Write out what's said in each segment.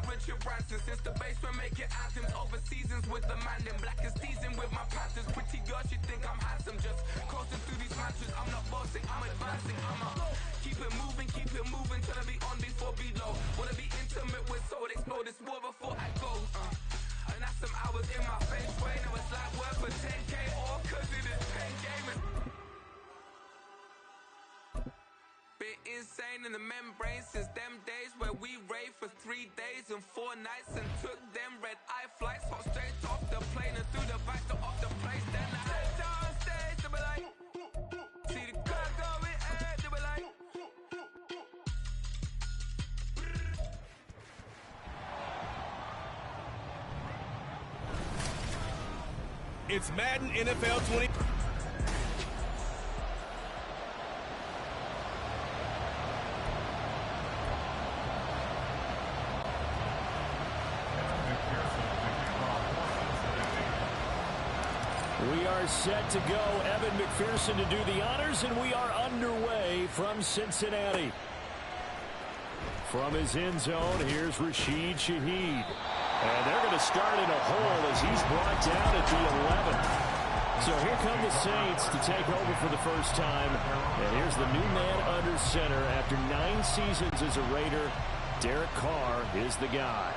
Richard Branson. Since the basement make it anthems over seasons with the man in black is seasoned with my Panthers. Pretty girl, she think I'm handsome. Just coasting through these mansions. I'm not bossing, I'm advancing. Keep it moving, till I be on before below. Wanna be intimate with soul, explore this war before I go. And that's some hours in my face way. Now it's like work for 10K or cause it is 10 gaming. Been insane in the membrane since them days where we raved for 3 days and 4 nights and took them red eye flights. Hop straight off the plane and through the back door of the place. Then I head down stage to be like, see the crowd going ahead to be like. It's Madden NFL 20. We are set to go. Evan McPherson to do the honors, and we are underway from Cincinnati. From his end zone, here's Rashid Shaheed. And they're going to start in a hole as he's brought down at the 11. So here come the Saints to take over for the first time. And here's the new man under center. After 9 seasons as a Raider, Derek Carr is the guy.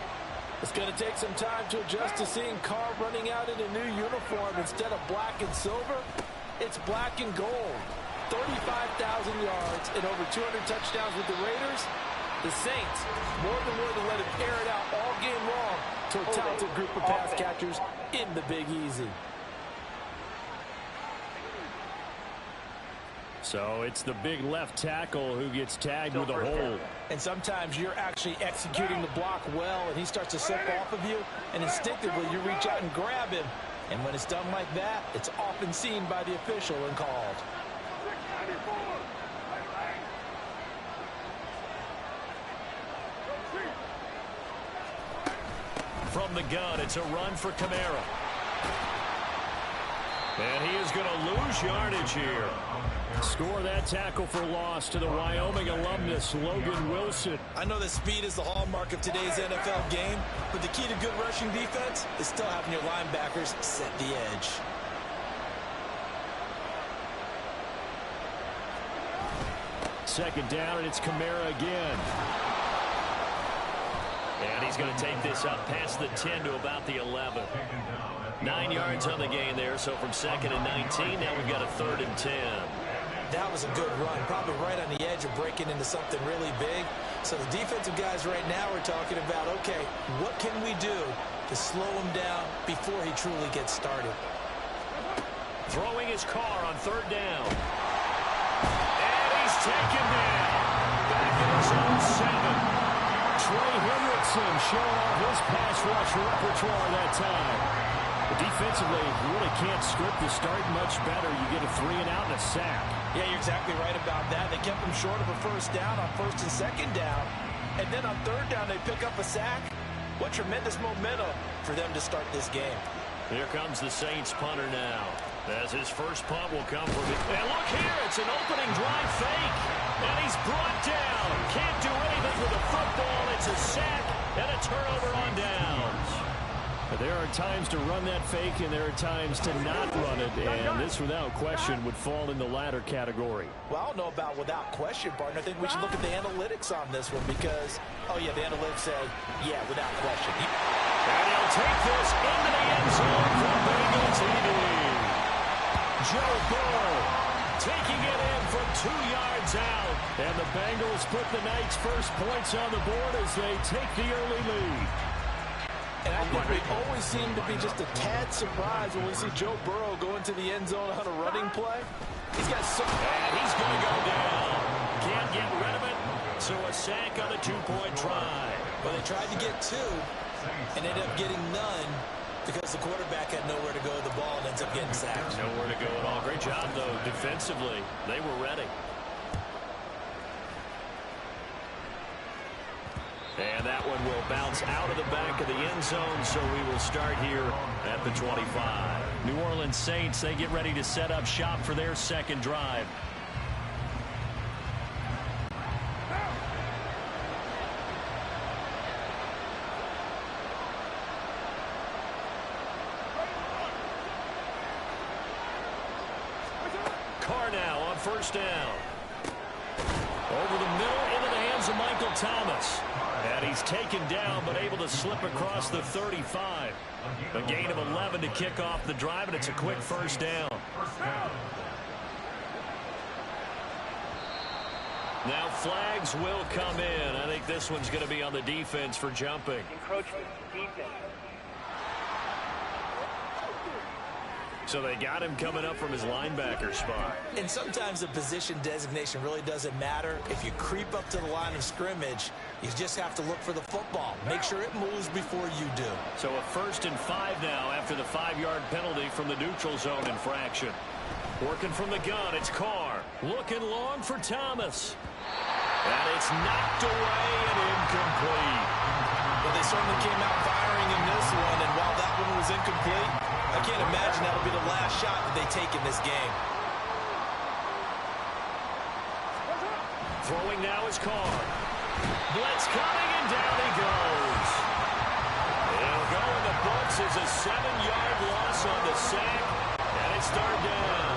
It's going to take some time to adjust to seeing Carr running out in a new uniform. Instead of black and silver, it's black and gold. 35,000 yards and over 200 touchdowns with the Raiders. The Saints more than willing to let him air it out all game long to a talented group of pass catchers in the Big Easy. So it's the big left tackle who gets tagged with a hold. And sometimes you're actually executing the block well, and he starts to slip off of you, and instinctively you reach out and grab him. And when it's done like that, it's often seen by the official and called. From the gun, it's a run for Kamara. And he is going to lose yardage here. Score that tackle for loss to the Wyoming alumnus, Logan Wilson. I know that speed is the hallmark of today's NFL game, but the key to good rushing defense is still having your linebackers set the edge. Second down, and it's Kamara again. And he's going to take this up past the 10 to about the 11. 9 yards on the gain there, so from 2nd and 19, now we've got a 3rd and 10. That was a good run, probably right on the edge of breaking into something really big. So the defensive guys right now are talking about, okay, what can we do to slow him down before he truly gets started? Throwing his car on 3rd down. And he's taken down. Back in his own 7. Trey Hendrickson showing off his pass rush repertoire that time. But defensively, you really can't script the start much better. You get a 3 and out and a sack. Yeah, you're exactly right about that. They kept him short of a 1st down on 1st and 2nd down. And then on 3rd down, they pick up a sack. What tremendous momentum for them to start this game. Here comes the Saints punter now. As his first punt will come from it. And look here, it's an opening drive fake. And he's brought down. Can't do anything with a football. It's a sack and a turnover on downs. But there are times to run that fake, and there are times to not run it. And this, without question, would fall in the latter category. Well, I don't know about without question, partner. I think we should look at the analytics on this one because, oh, yeah, the analytics say, yeah, without question. And he'll take this into the end zone from Bengal TV. Joe Burrow taking it in from 2 yards out. And the Bengals put the night's first points on the board as they take the early lead. And I think we always seem to be just a tad surprised when we see Joe Burrow go into the end zone on a running play. He's got so... And he's going to go down. Can't get rid of it. So a sack on a 2-point try. But they tried to get 2 and ended up getting none because the quarterback had nowhere to go with the ball and ends up getting sacked. Nowhere to go at all. Great job, though, defensively. They were ready. And that one will bounce out of the back of the end zone, so we will start here at the 25. New Orleans Saints, they get ready to set up shop for their second drive. first down. Over the middle into the hands of Michael Thomas. And he's taken down but able to slip across the 35. A gain of 11 to kick off the drive, and it's a quick first down. Now flags will come in. I think this one's going to be on the defense for jumping. Encroachment defense. So they got him coming up from his linebacker spot. And sometimes the position designation really doesn't matter. If you creep up to the line of scrimmage, you just have to look for the football. Make sure it moves before you do. So a 1st and 5 now after the 5-yard penalty from the neutral zone infraction. Working from the gun, it's Carr. Looking long for Thomas. And it's knocked away and incomplete. Well, they certainly came out firing in this one, and while that one was incomplete, I can't imagine that'll be the last shot that they take in this game. Throwing now is Carr. Blitz coming, and down he goes. It'll go in the books as a 7-yard loss on the sack, and it's 3rd down.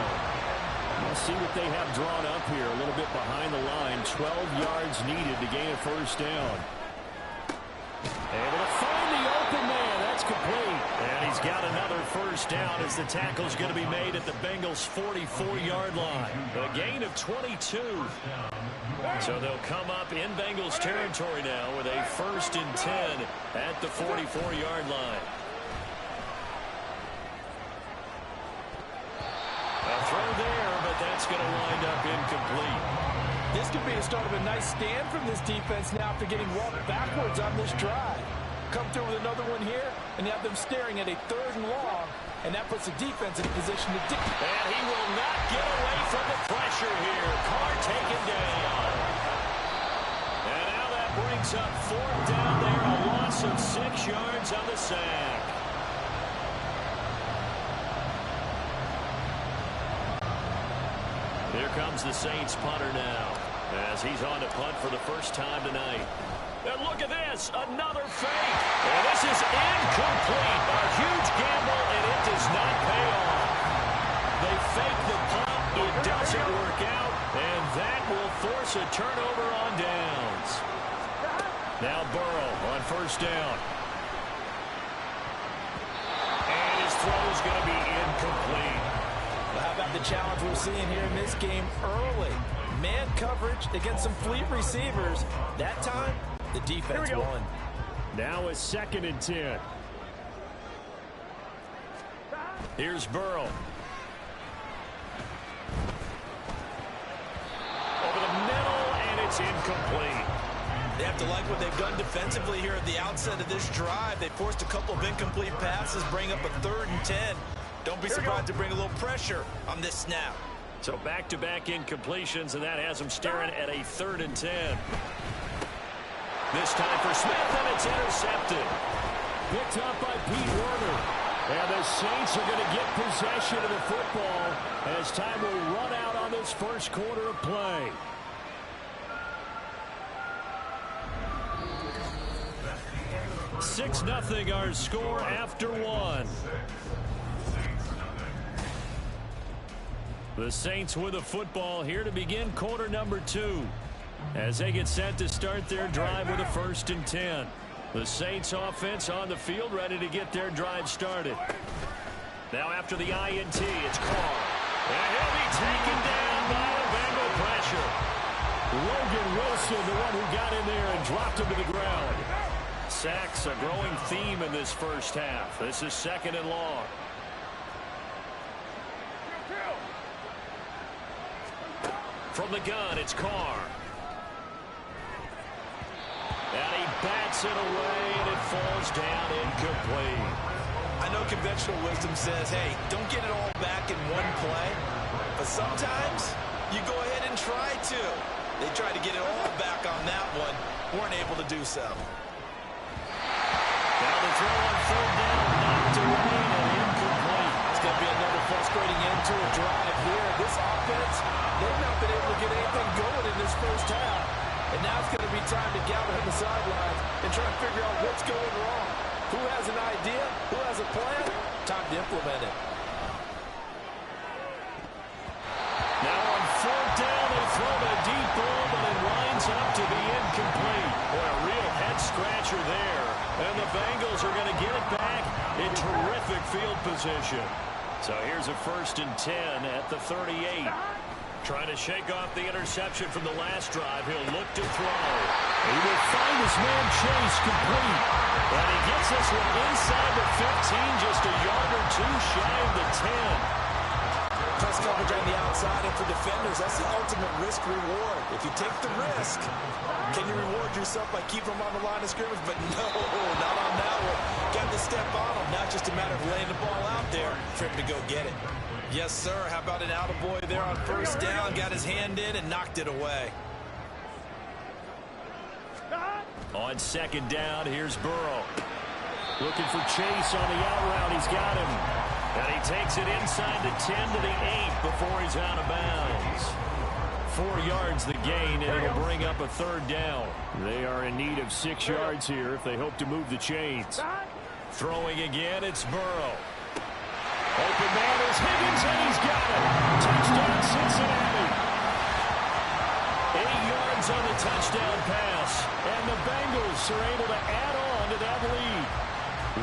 Let's see what they have drawn up here. A little bit behind the line. 12 yards needed to gain a first down. Able to find the open man. That's complete. And he's got another first down as the tackle's going to be made at the Bengals' 44-yard line. A gain of 22. So they'll come up in Bengals territory now with a 1st and 10 at the 44-yard line. A throw there, but that's going to wind up incomplete. This could be the start of a nice stand from this defense now after getting walked backwards on this drive. Come through with another one here, and have them staring at a 3rd and long, and that puts the defense in a position to dictate. And he will not get away from the pressure here. Carr taken down. And now that brings up 4th down there, a loss of 6 yards on the sack. Here comes the Saints punter now, as he's on to punt for the first time tonight. And look at this, another fake. And this is incomplete. A huge gamble, and it does not pay off. They fake the punt, it doesn't work out, and that will force a turnover on downs. Now Burrow on first down. And his throw's going to be incomplete. Well, how about the challenge we're seeing here in this game early? Man coverage against some fleet receivers. That time, the defense won. Now a 2nd and 10. Here's Burrow. Over the middle, and it's incomplete. They have to like what they've done defensively here at the outset of this drive. They forced a couple of incomplete passes, bring up a 3rd and 10. Don't be surprised to bring a little pressure on this snap. So back-to-back incompletions, and that has them staring at a 3rd and 10. This time for Smith, and it's intercepted. Picked up by Pete Werner. And the Saints are going to get possession of the football as time will run out on this first quarter of play. $6-0 our score after 1. The Saints with the football here to begin quarter number 2. As they get set to start their drive with a 1st and 10. The Saints offense on the field ready to get their drive started. Now after the INT, it's Carr. And he'll be taken down by the Bengal pressure. Logan Wilson, the one who got in there and dropped him to the ground. Sacks a growing theme in this first half. This is 2nd and long. From the gun, it's Carr. And he bats it away, and it falls down incomplete. I know conventional wisdom says, hey, don't get it all back in one play. But sometimes you go ahead and try to. They tried to get it all back on that one. Weren't able to do so. Now the throw on 3rd down, knocked away and incomplete. It's going to be another frustrating end to a drive here. This offense, they've not been able to get anything going in this first half. And now it's going to be time to gather on the sidelines and try to figure out what's going wrong. Who has an idea? Who has a plan? Time to implement it. Now on 4th throw a deep ball, but it winds up to be incomplete. Boy, a real head-scratcher there. And the Bengals are going to get it back in terrific field position. So here's a 1st and 10 at the 38. Trying to shake off the interception from the last drive. He'll look to throw. He will find his man Chase complete. And he gets this one inside the 15, just a yard or two shy of the 10. Press coverage on the outside, and for defenders, that's the ultimate risk-reward. If you take the risk, can you reward yourself by keeping them on the line of scrimmage? But no, not on that one. Got to step on them. Now just a matter of laying the ball out there for him to go get it. Yes, sir. How about an attaboy there on 1st down? Got his hand in and knocked it away. On 2nd down, here's Burrow. Looking for Chase on the out route. He's got him. And he takes it inside the 10 to the 8 before he's out of bounds. 4 yards the gain, and it'll bring up a 3rd down. They are in need of 6 yards here if they hope to move the chains. Throwing again, it's Burrow. Open man is Higgins, and he's got it. Touchdown, Cincinnati. 8 yards on the touchdown pass. And the Bengals are able to add on to that lead.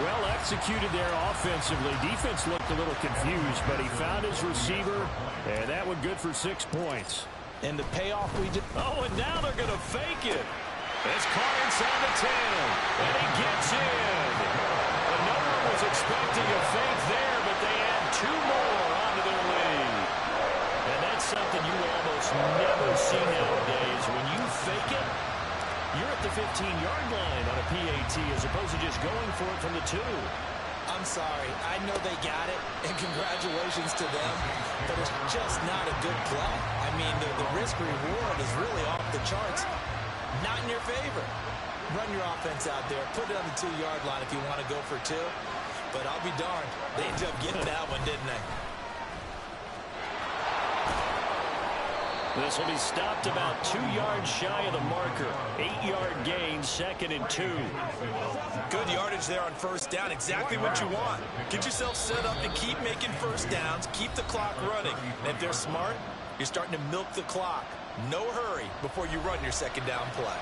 Well executed there offensively. Defense looked a little confused, but he found his receiver, and that one good for 6 points. And the payoff we just... Oh, and now they're going to fake it. It's caught inside the 10, and he gets in. And no one was expecting a fake there, but they add 2 more onto their lead. And that's something you almost never see nowadays. When you fake it, you're at the 15-yard line on a PAT as opposed to just going for it from the 2. I'm sorry. I know they got it, and congratulations to them, but it's just not a good play. I mean, the risk-reward is really off the charts. Not in your favor. Run your offense out there. Put it on the 2-yard line if you want to go for 2. But I'll be darned. They ended up getting that one, didn't they? This will be stopped about 2 yards shy of the marker. 8-yard gain, 2nd and 2. Good yardage there on 1st down. Exactly what you want. Get yourself set up to keep making 1st downs. Keep the clock running. And if they're smart, you're starting to milk the clock. No hurry before you run your 2nd down play.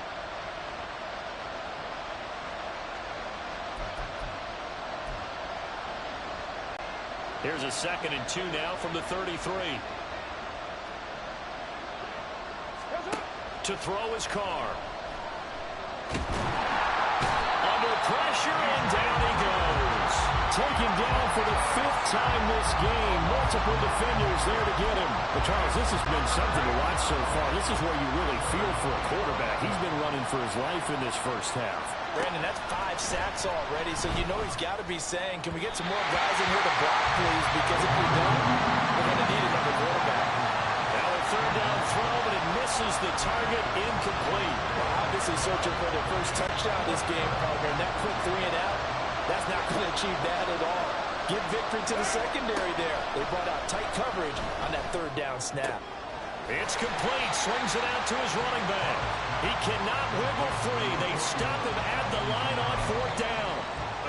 Here's a 2nd and 2 now from the 33. To throw his car. Under pressure, and down he goes. Taken down for the 5th time this game. Multiple defenders there to get him. But, Charles, this has been something to watch so far. This is where you really feel for a quarterback. He's been running for his life in this 1st half. Brandon, that's 5 sacks already, so you know he's got to be saying, can we get some more guys in here to block, please? Because if we don't, we're going to need another quarterback. Now a 3rd down throw, but it misses the target, incomplete. Well, obviously searching for their first touchdown this game, partner. And that quick 3 and out, that's not going to achieve that at all. Give victory to the secondary there. They brought out tight coverage on that 3rd down snap. It's complete. Swings it out to his running back. He cannot wiggle free. They stop him at the line on 4th down.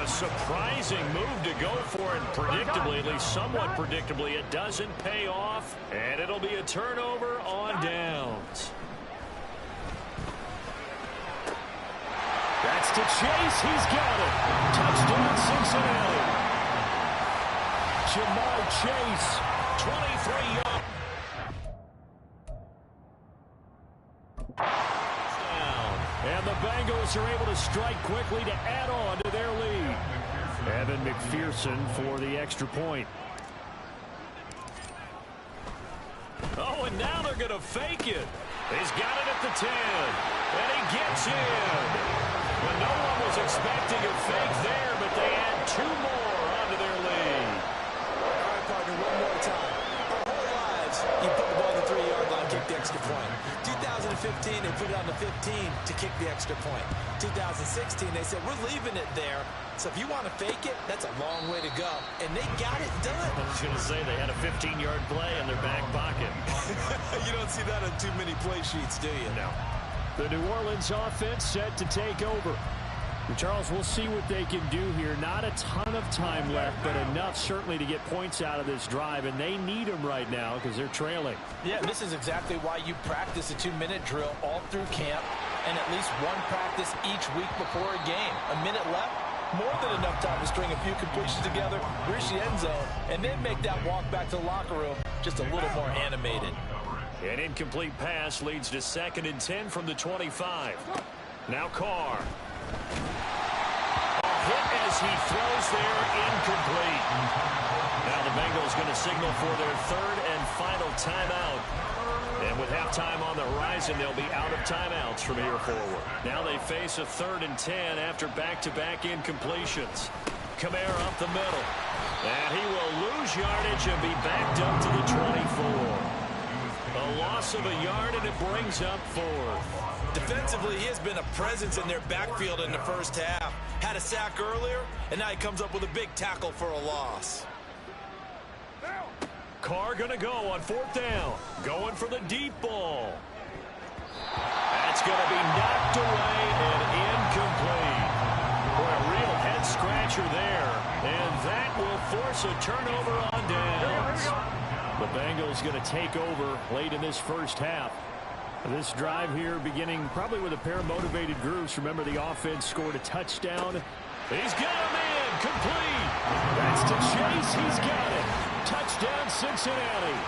A surprising move to go for, and predictably, at least somewhat predictably, it doesn't pay off, and it'll be a turnover on downs. That's to Chase. He's got it. Touchdown, Cincinnati. Jamar Chase, 23 yards. And the Bengals are able to strike quickly to add on to their lead. Evan McPherson for the extra point. Oh, and now they're going to fake it. He's got it at the 10. And he gets in. Well, no one was expecting a fake there, but they add 2 more onto their lead. All right, partner, one more time. Our whole lives, you put the ball on the 3-yard line, kick the extra point. 2015, they put it on the 15 to kick the extra point. 2016, they said, we're leaving it there. So if you want to fake it, that's a long way to go. And they got it done. I was going to say they had a 15-yard play in their back pocket. You don't see that on too many play sheets, do you? No. The New Orleans offense set to take over. Charles, we'll see what they can do here. Not a ton of time left, but enough certainly to get points out of this drive, and they need them right now because they're trailing. Yeah, this is exactly why you practice a 2-minute drill all through camp and at least one practice each week before a game. A minute left, more than enough time to string a few completions together, reach the end zone, and then make that walk back to the locker room just a little more animated. An incomplete pass leads to 2nd and 10 from the 25. Now Carr. A hit as he throws there, incomplete. Now the Bengals going to signal for their 3rd and final timeout. And with halftime on the horizon, they'll be out of timeouts from here forward. Now they face a 3rd and 10 after back-to-back incompletions. Kamara up the middle. And he will lose yardage and be backed up to the 24. A loss of a yard, and it brings up 4th. Defensively, he has been a presence in their backfield in the first half. Had a sack earlier, and now he comes up with a big tackle for a loss. Carr going to go on 4th down. Going for the deep ball. That's going to be knocked away and incomplete. Boy, a real head-scratcher there. And that will force a turnover on downs. The Bengals going to take over late in this first half. This drive here beginning probably with a pair of motivated groups. Remember, the offense scored a touchdown. He's got a man complete. That's to Chase. He's got it. Touchdown, Cincinnati.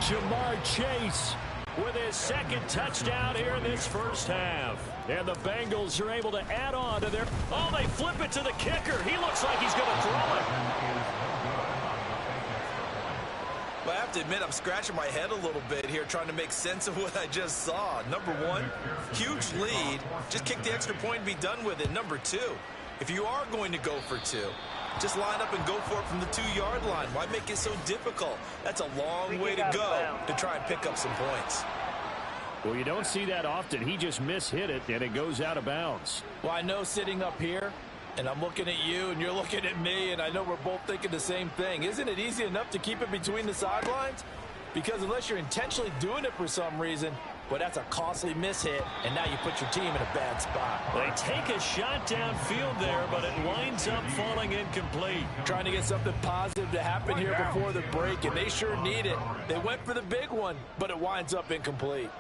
Jamar Chase with his 2nd touchdown here in this first half. And the Bengals are able to add on to their... Oh, they flip it to the kicker. He looks like he's going to throw it. Well, I have to admit, I'm scratching my head a little bit here trying to make sense of what I just saw. Number 1, huge lead. Just kick the extra point and be done with it. Number 2, if you are going to go for 2, just line up and go for it from the 2-yard line. Why make it so difficult? That's a long way to go to try and pick up some points. Well, you don't see that often. He just mishit it, and it goes out of bounds. Well, I know sitting up here, and I'm looking at you, and you're looking at me, and I know we're both thinking the same thing. Isn't it easy enough to keep it between the sidelines? Because unless you're intentionally doing it for some reason, well, that's a costly mishit, and now you put your team in a bad spot. They take a shot downfield there, but it winds up falling incomplete. Trying to get something positive to happen here before the break, and they sure need it. They went for the big one, but it winds up incomplete.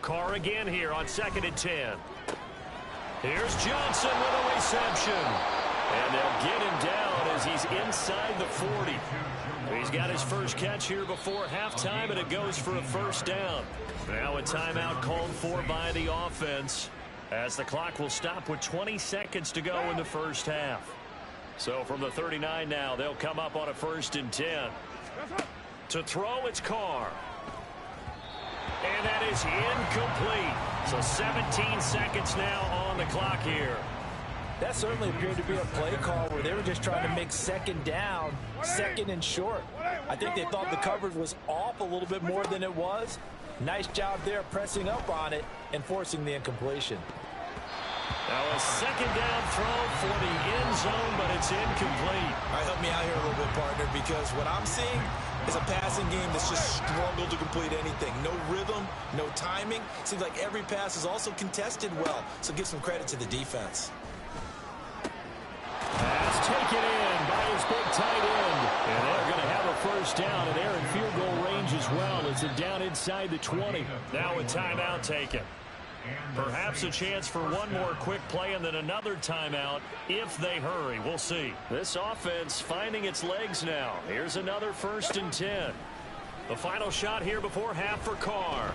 Carr again here on 2nd and 10. Here's Johnson with a reception. And they'll get him down as he's inside the 40. He's got his first catch here before halftime, and it goes for a 1st down. Now a timeout called for by the offense, as the clock will stop with 20 seconds to go in the first half. So from the 39 now, they'll come up on a 1st and 10. To throw, it's Carr. And that is incomplete. So 17 seconds now on the clock here. That certainly appeared to be a play call where they were just trying to make 2nd down, 2nd and short. I think they thought the coverage was off a little bit more than it was. Nice job there pressing up on it and forcing the incompletion. Now a 2nd down throw for the end zone, but it's incomplete. All right, help me out here a little bit, partner, because what I'm seeing is a passing game that's just struggled to complete anything. No rhythm, no timing. Seems like every pass is also contested well, so give some credit to the defense. Pass taken in by his big tight end. And they're going to have a 1st down, and they're in field goal range as well. It's a down inside the 20. Now a timeout taken. Perhaps a chance for one more quick play and then another timeout if they hurry. We'll see. This offense finding its legs now. Here's another 1st and 10. The final shot here before half for Carr.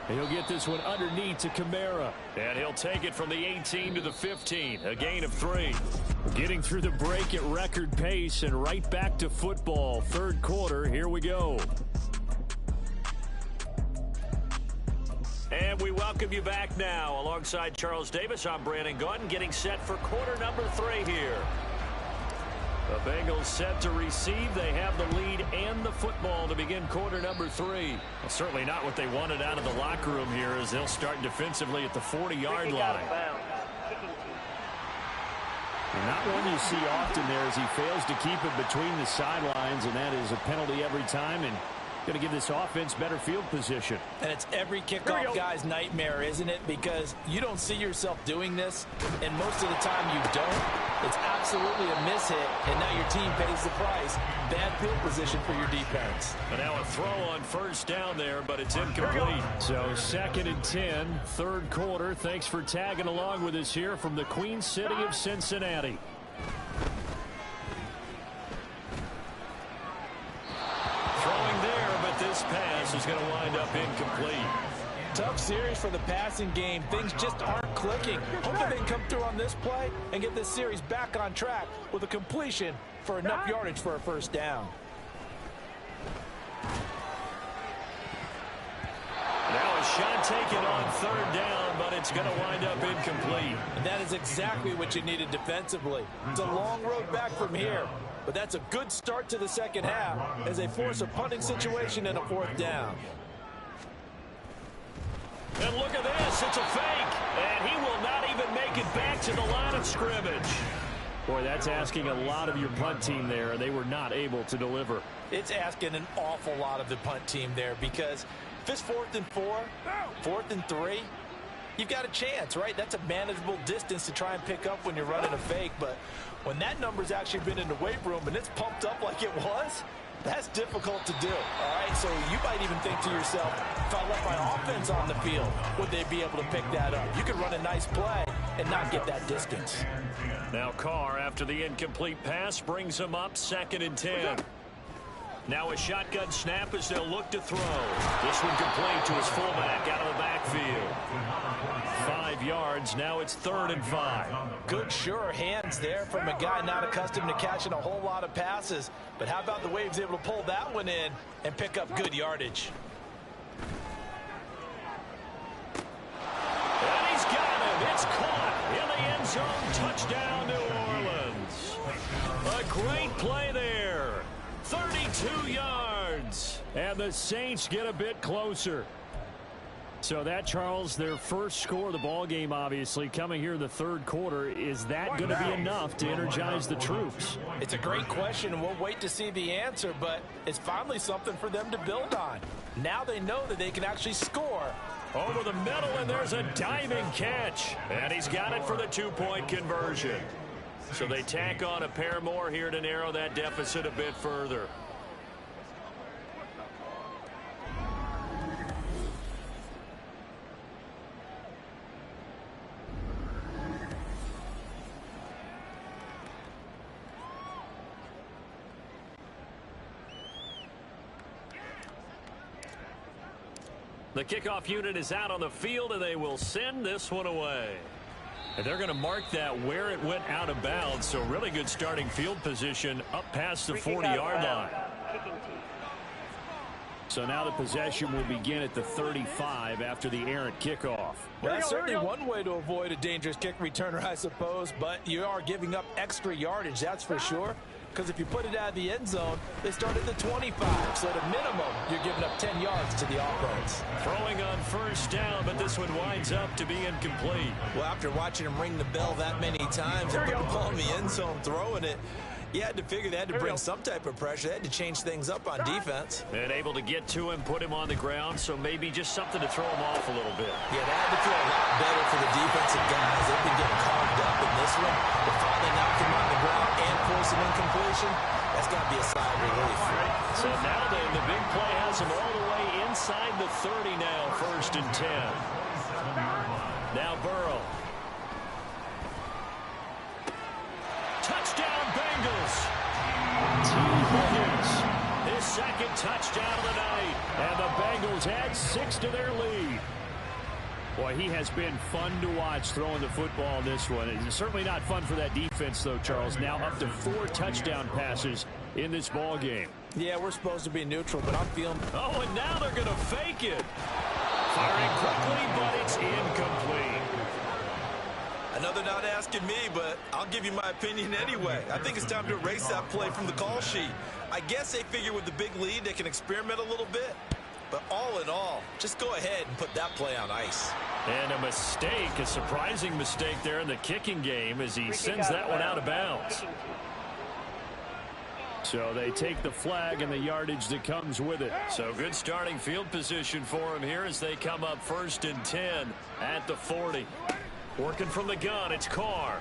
He'll get this one underneath to Kamara. And he'll take it from the 18 to the 15. A gain of 3. Getting through the break at record pace and right back to football. 3rd quarter. Here we go. And we welcome you back now. Alongside Charles Davis, I'm Brandon Gunn, getting set for quarter number 3 here. The Bengals set to receive. They have the lead and the football to begin quarter number 3. Well, certainly not what they wanted out of the locker room here, as they'll start defensively at the 40-yard line. And not one you see often there, as he fails to keep it between the sidelines, and that is a penalty every time. And Going to give this offense better field position. And it's every kickoff guy's nightmare, isn't it? Because you don't see yourself doing this, and most of the time you don't. It's absolutely a miss-hit, and now your team pays the price. Bad field position for your defense. And now a throw on first down there, but it's incomplete. So 2nd and 10, third quarter. Thanks for tagging along with us here from the Queen City of Cincinnati. Throwing there, but this pass is going to wind up incomplete. Tough series for the passing game. Things just aren't clicking. Hoping they can come through on this play and get this series back on track with a completion for enough yardage for a first down. Now a shot taken on third down, but it's going to wind up incomplete. And that is exactly what you needed defensively. It's a long road back from here, but that's a good start to the second half as they force a punting situation and a fourth down. And look at this, it's a fake, and he will not even make it back to the line of scrimmage. Boy, that's asking a lot of your punt team there, and they were not able to deliver. It's asking an awful lot of the punt team there because if it's 4th and 4, 4th and 3, you've got a chance, right? That's a manageable distance to try and pick up when you're running a fake, but when that number's actually been in the weight room and it's pumped up like it was, that's difficult to do, all right? So you might even think to yourself, if I left my offense on the field, would they be able to pick that up? You could run a nice play and not get that distance. Now Carr, after the incomplete pass, brings him up 2nd and 10. Now a shotgun snap as they'll look to throw. This one complete to his fullback out of the backfield. 5 yards, now it's 3rd and 5. Good, sure hands there from a guy not accustomed to catching a whole lot of passes. But how about the way he was able to pull that one in and pick up good yardage? And he's got him. It's caught in the end zone. Touchdown, New Orleans. A great play there. 32 yards. And the Saints get a bit closer. So that, Charles, their first score of the ball game, obviously, coming here in the third quarter. Is that going to be enough to energize the troops? It's a great question, and we'll wait to see the answer, but it's finally something for them to build on. Now they know that they can actually score. Over the middle, and there's a diving catch. And he's got it for the 2-point conversion. So they tack on a pair more here to narrow that deficit a bit further. The kickoff unit is out on the field, and they will send this one away. And they're going to mark that where it went out of bounds. So really good starting field position up past the 40-yard line. So now the possession will begin at the 35 after the errant kickoff. Well, that's certainly one way to avoid a dangerous kick returner, I suppose, but you are giving up extra yardage, that's for sure. Because if you put it out of the end zone, they start at the 25. So at a minimum, you're giving up 10 yards to the offense. Throwing on first down, but this one winds up to be incomplete. Well, after watching him ring the bell that many times and put the ball in the end zone throwing it, you had to figure they had to bring some type of pressure. They had to change things up on defense. And able to get to him, put him on the ground, so maybe just something to throw him off a little bit. Yeah, they had to feel a lot better for the defensive guys. They've been getting carved up in this one. But finally knocked him on the ground and forced an incompletion. That's got to be a sigh of relief. So now then, the big play has him all the way inside the 30 now, 1st and 10. Now Burrow. Touchdown Bengals. T. Higgins, his second touchdown of the night. And the Bengals add 6 to their lead. Boy, he has been fun to watch throwing the football in this one. It's certainly not fun for that defense, though, Charles. Now up to 4 touchdown passes in this ball game. Yeah, we're supposed to be neutral, but I'm feeling... Oh, and now they're going to fake it. Firing quickly, but it's incomplete. Another not asking me, but I'll give you my opinion anyway. I think it's time to erase that play from the call sheet. I guess they figure with the big lead they can experiment a little bit. But all in all, just go ahead and put that play on ice. And a mistake, a surprising mistake there in the kicking game as he sends that one out of bounds. So they take the flag and the yardage that comes with it. So good starting field position for him here as they come up 1st and 10 at the 40. Working from the gun, it's Carr.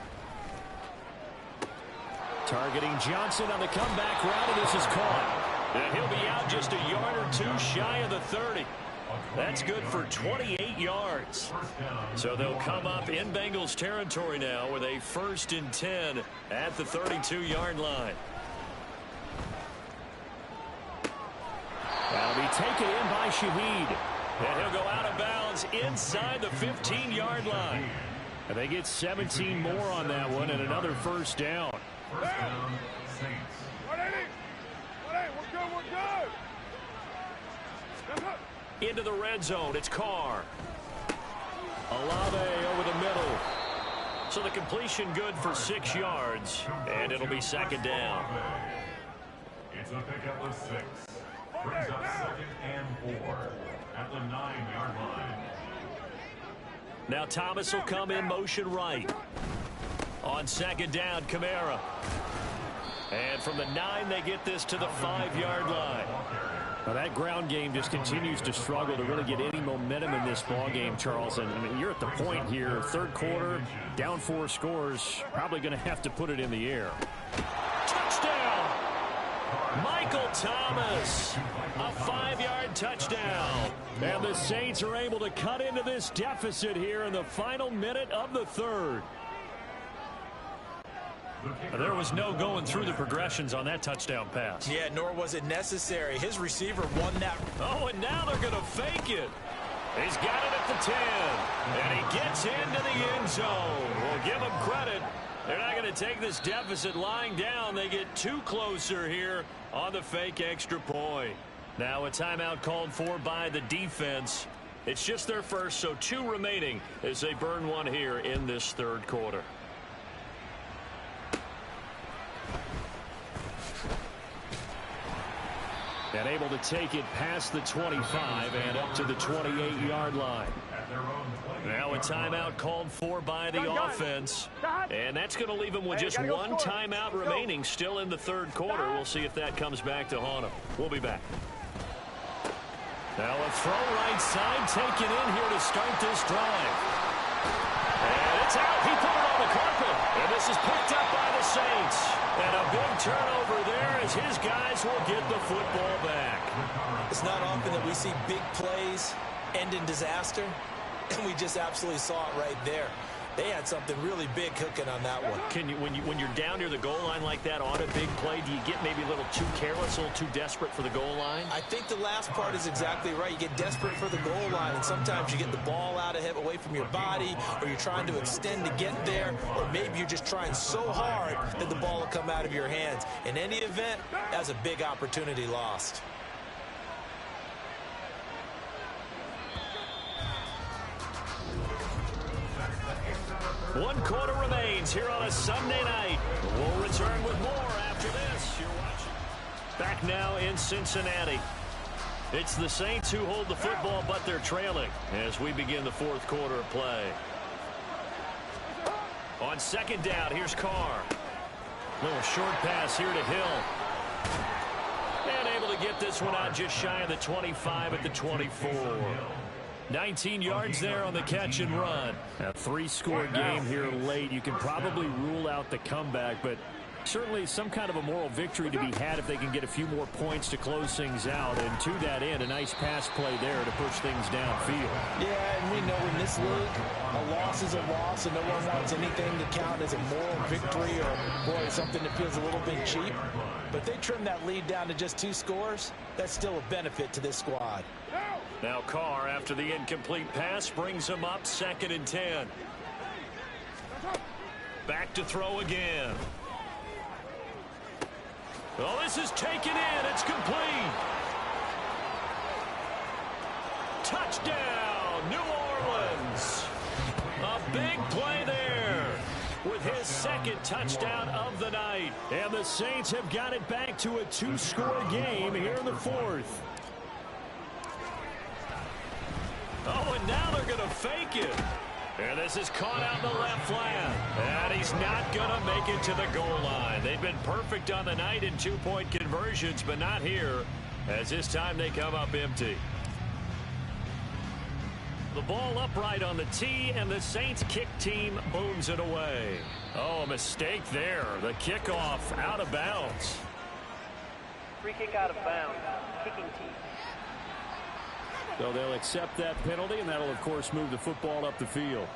Targeting Johnson on the comeback route, and this is caught. And he'll be out just a yard or two shy of the 30. That's good for 28 yards. So they'll come up in Bengals territory now with a 1st and 10 at the 32-yard line. That'll be taken in by Shaheed. And he'll go out of bounds inside the 15-yard line. And they get 17 more on that one and another 1st down. First down, Saints. 180. 180. We're good. Into the red zone, it's Carr. Olave over the middle. So the completion good for 6 yards, and it'll be 2nd down. It's a pickup of 6. Brings up 2nd and 4 at the 9-yard line. Now Thomas will come in motion right. On 2nd down, Kamara. And from the 9, they get this to the 5-yard line. Now that ground game just continues to struggle to really get any momentum in this ball game, Charles. And I mean, you're at the point here, 3rd quarter, down 4 scores, probably going to have to put it in the air. Touchdown! Michael Thomas, a 5-yard touchdown. And the Saints are able to cut into this deficit here in the final minute of the 3rd. There was no going through the progressions on that touchdown pass. Yeah, nor was it necessary. His receiver won that. Oh, and now they're going to fake it. He's got it at the 10, and he gets into the end zone. We'll give him credit. They're not going to take this deficit lying down. They get 2 closer here on the fake extra point. Now a timeout called for by the defense. It's just their first, so 2 remaining as they burn 1 here in this 3rd quarter. And able to take it past the 25 and up to the 28-yard line. Now a timeout called for by the offense. And that's going to leave them with just 1 timeout remaining still in the 3rd quarter. We'll see if that comes back to haunt them. We'll be back. Now a throw right side taken in here to start this drive. And it's out. He put it on the carpet. And this is picked up by the Saints. And a big turnover there as his guys will get the football back. It's not often that we see big plays end in disaster, and we just absolutely saw it right there. They had something really big cooking on that one. When you're down near the goal line like that on a big play, do you get maybe a little too careless, a little too desperate for the goal line? I think the last part is exactly right. You get desperate for the goal line, and sometimes you get the ball out of away from your body, or you're trying to extend to get there, or maybe you're just trying so hard that the ball will come out of your hands. In any event, that's a big opportunity lost. One quarter remains here on a Sunday night. We'll return with more after this. You're watching. Back now in Cincinnati. It's the Saints who hold the football, but they're trailing as we begin the 4th quarter of play. On 2nd down, here's Carr. Little short pass here to Hill. And able to get this one out just shy of the 25 at the 24. 19 yards there on the catch and run. A 3-score game here late. You can probably rule out the comeback, but certainly some kind of a moral victory to be had if they can get a few more points to close things out. And to that end, a nice pass play there to push things downfield. Yeah, and we know in this league, a loss is a loss, and no one wants anything to count as a moral victory or, boy, something that feels a little bit cheap. But if they trim that lead down to just 2 scores, that's still a benefit to this squad. Now Carr, after the incomplete pass, brings him up 2nd and 10. Back to throw again. Oh, this is taken in. It's complete. Touchdown, New Orleans. A big play there with his 2nd touchdown of the night. And the Saints have got it back to a 2-score game here in the 4th. Oh, and now they're going to fake it. And this is caught out in the left flat. And he's not going to make it to the goal line. They've been perfect on the night in two-point conversions, but not here, as this time they come up empty. The ball upright on the tee, and the Saints kick team booms it away. Oh, a mistake there. The kickoff out of bounds. Free kick out of bounds. Kicking team. So they'll accept that penalty, and that'll, of course, move the football up the field.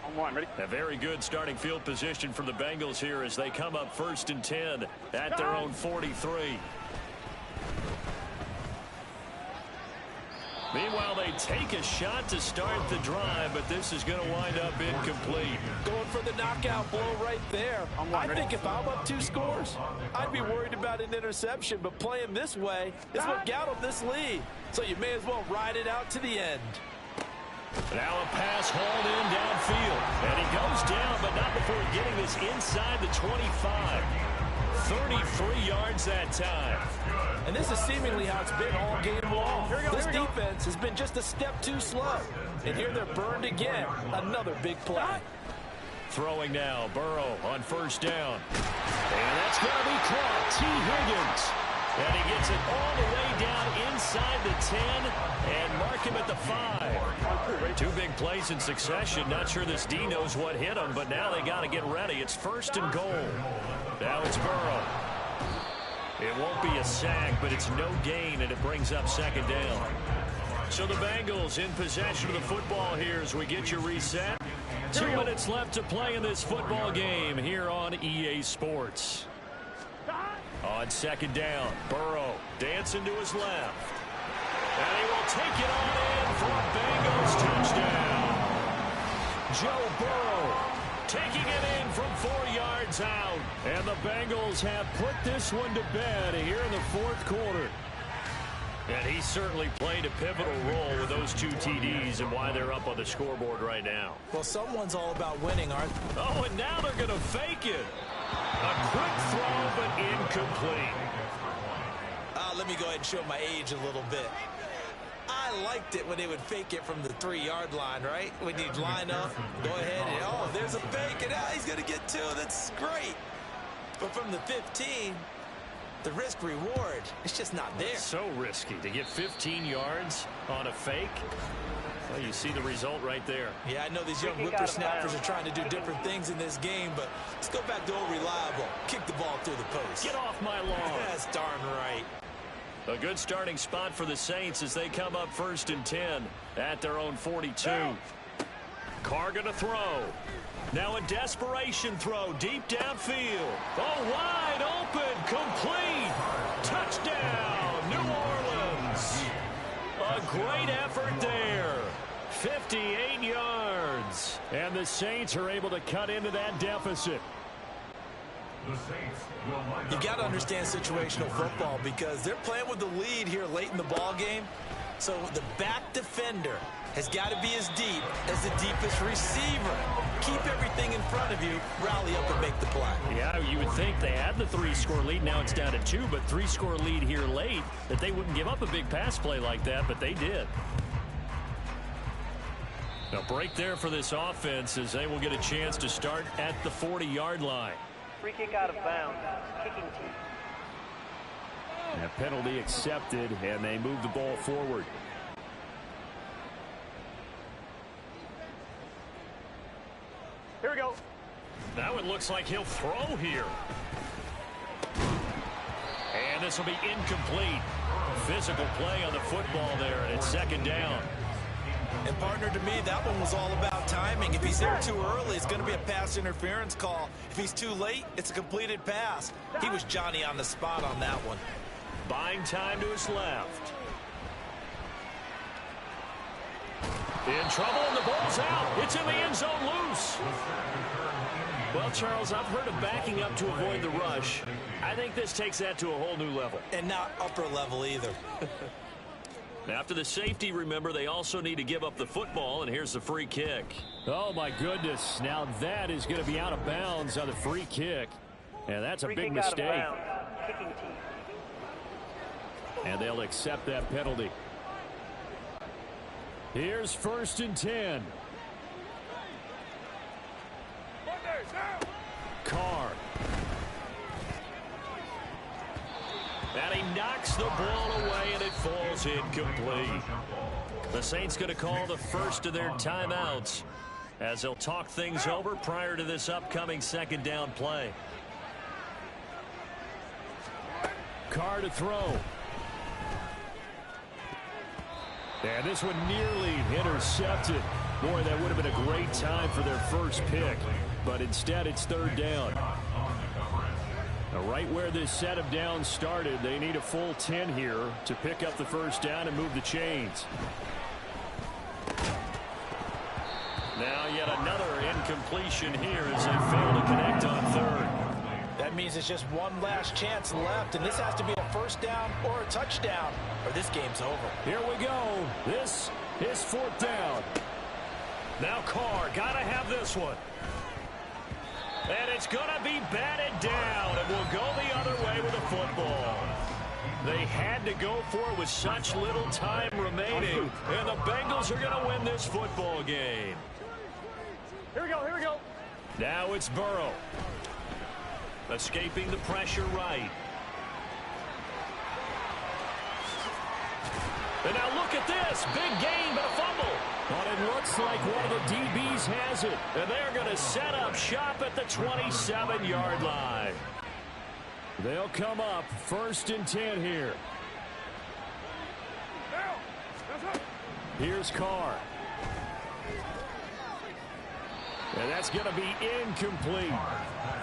On one, ready? A very good starting field position for the Bengals here as they come up 1st and 10 at their own 43. Meanwhile, they take a shot to start the drive, but this is going to wind up incomplete. Going for the knockout blow right there. I think if I'm up 2 scores, I'd be worried about an interception, but playing this way is what got them this lead. So you may as well ride it out to the end. Now a pass hauled in downfield. And he goes down, but not before getting this inside the 25. 33 yards that time. And this is seemingly how it's been all game long. This defense has been just a step too slow. And here they're burned again. Another big play. Throwing now, Burrow on 1st down. And that's going to be caught. T. Higgins. And he gets it all the way down inside the 10 and mark him at the 5. 2 big plays in succession. Not sure this D knows what hit him, but now they got to get ready. It's 1st and goal. Now it's Burrow. It won't be a sack, but it's no gain, and it brings up 2nd down. So the Bengals in possession of the football here as we get you reset. 2 minutes left to play in this football game here on EA Sports. On 2nd down, Burrow dancing to his left. And he will take it on in for a Bengals touchdown. Joe Burrow taking it in from 4 yards out. And the Bengals have put this one to bed here in the 4th quarter. And he certainly played a pivotal role with those 2 TDs and why they're up on the scoreboard right now. Well, someone's all about winning, aren't they? Oh, and now they're going to fake it. A quick throw, but incomplete. Let me go ahead and show my age a little bit. I liked it when they would fake it from the 3-yard line, right? When you'd line up, go ahead, and oh, there's a fake, and he's going to get 2. That's great. But from the 15, the risk-reward, it's just not there. It's so risky to get 15 yards on a fake. Well, you see the result right there. Yeah, I know these young whippersnappers are trying to do different things in this game, but let's go back to old reliable. Kick the ball through the post. Get off my lawn. That's darn right. A good starting spot for the Saints as they come up 1st and 10 at their own 42. Carr going to throw. Now a desperation throw deep downfield. Oh, wide open, complete. Touchdown, New Orleans. A great effort there. 58 yards. And the Saints are able to cut into that deficit. You got to understand situational football because they're playing with the lead here late in the ball game. So the back defender has got to be as deep as the deepest receiver. Keep everything in front of you, rally up and make the play. Yeah, you would think they had the 3-score lead. Now it's down to 2, but 3-score lead here late, that they wouldn't give up a big pass play like that, but they did. A break there for this offense as they will get a chance to start at the 40-yard line. Free kick out of bounds. Kicking team. That penalty accepted, and they move the ball forward. Here we go. That one looks like he'll throw here. And this will be incomplete. Physical play on the football there, and it's 2nd down. And partner, to me, that one was all about timing. If he's there too early, it's going to be a pass interference call. If he's too late, it's a completed pass. He was Johnny on the spot on that one. Buying time to his left. In trouble, and the ball's out. It's in the end zone loose. Well, Charles, I've heard of backing up to avoid the rush. I think this takes that to a whole new level. And not upper level either. After the safety, remember, they also need to give up the football, and here's the free kick. Oh, my goodness. Now that is going to be out of bounds on the free kick. And that's a big mistake. Kicking team. And they'll accept that penalty. Here's 1st and 10. Carr. And he knocks the ball away, and it falls incomplete. The Saints going to call the first of their timeouts as they'll talk things over prior to this upcoming second down play. Carr to throw. And this one nearly intercepted. Boy, that would have been a great time for their first pick. But instead, it's third down. Now, right where this set of downs started, they need a full 10 here to pick up the first down and move the chains. Now yet another incompletion here as they fail to connect on third. That means it's just one last chance left, and this has to be a first down or a touchdown, or this game's over. Here we go. This is fourth down. Now Carr, gotta have this one. And it's gonna be batted down, and we'll go the other way with the football. They had to go for it with such little time remaining, and the Bengals are gonna win this football game. Here we go, here we go. Now it's Burrow. Escaping the pressure right. And now look at this. Big gain, but a fumble. But it looks like one of the DBs has it. And they're going to set up shop at the 27-yard line. They'll come up first and 10 here. Here's Carr. And that's going to be incomplete.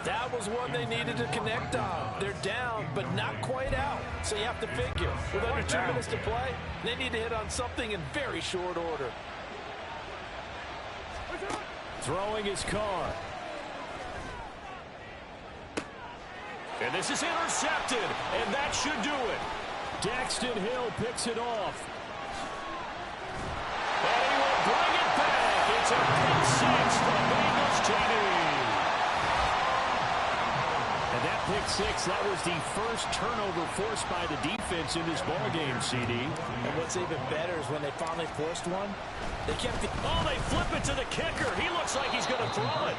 That was one they needed to connect on. They're down, but not quite out. So you have to figure, with under 2 minutes to play, they need to hit on something in very short order. Throwing his Carr. And this is intercepted, and that should do it. Daxton Hill picks it off. And he will bring it back. It's a pick six for Bengals TD. And that pick six, that was the first turnover forced by the defense in this ballgame, CD. And what's even better is when they finally forced one, they kept the... Oh, they flip it to the kicker. He looks like he's going to throw it.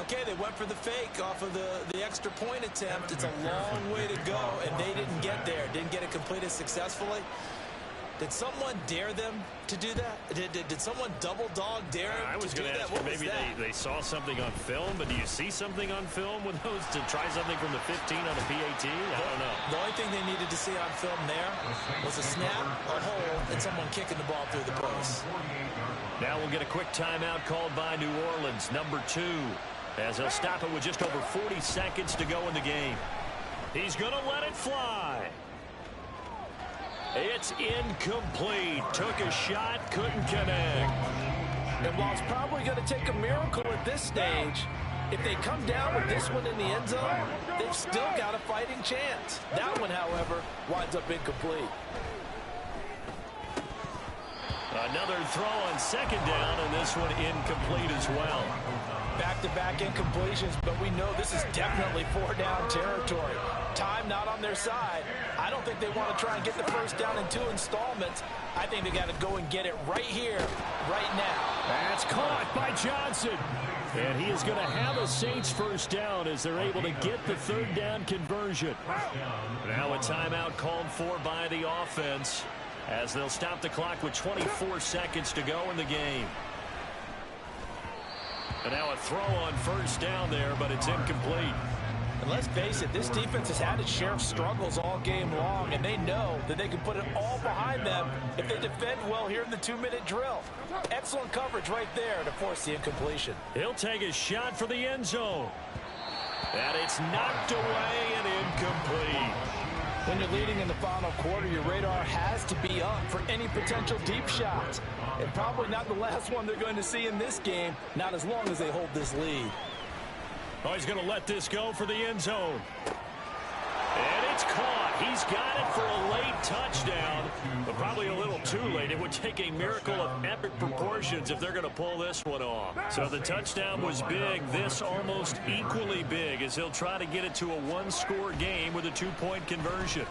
Okay, they went for the fake off of the extra point attempt. It's a long way to go, and they didn't get there. Didn't get it completed successfully. Did someone dare them to do that? Did someone double dog dare them I was going to ask you, maybe they saw something on film, but do you see something on film with those to try something from the 15 on the PAT? I don't know. The only thing they needed to see on film there was a snap, a hole, and someone kicking the ball through the post. Now we'll get a quick timeout called by New Orleans, number 2, as they'll stop it with just over 40 seconds to go in the game. He's going to let it fly. It's incomplete. Took a shot, couldn't connect. And while it's probably going to take a miracle at this stage, if they come down with this one in the end zone, they've still got a fighting chance. That one, however, winds up incomplete. Another throw on second down, and this one incomplete as well. Back-to-back incompletions, but we know this is definitely four-down territory. Time not on their side. I don't think they want to try and get the first down in 2 installments. I think they got to go and get it right here, right now. That's caught by Johnson. And he is going to have a Saints first down as they're able to get the third down conversion. Now a timeout called for by the offense as they'll stop the clock with 24 seconds to go in the game. And now a throw on first down there, but it's incomplete. And let's face it, this defense has had its share of struggles all game long, and they know that they can put it all behind them if they defend well here in the 2-minute drill. Excellent coverage right there to force the incompletion. He'll take a shot for the end zone. And it's knocked away and incomplete. When you're leading in the final quarter, your radar has to be up for any potential deep shots. And probably not the last one they're going to see in this game, not as long as they hold this lead. Oh, he's going to let this go for the end zone. And it's caught. He's got it for a late touchdown, but probably a little too late. It would take a miracle of epic proportions if they're going to pull this one off. So the touchdown was big. This almost equally big as he'll try to get it to a one-score game with a 2-point conversion.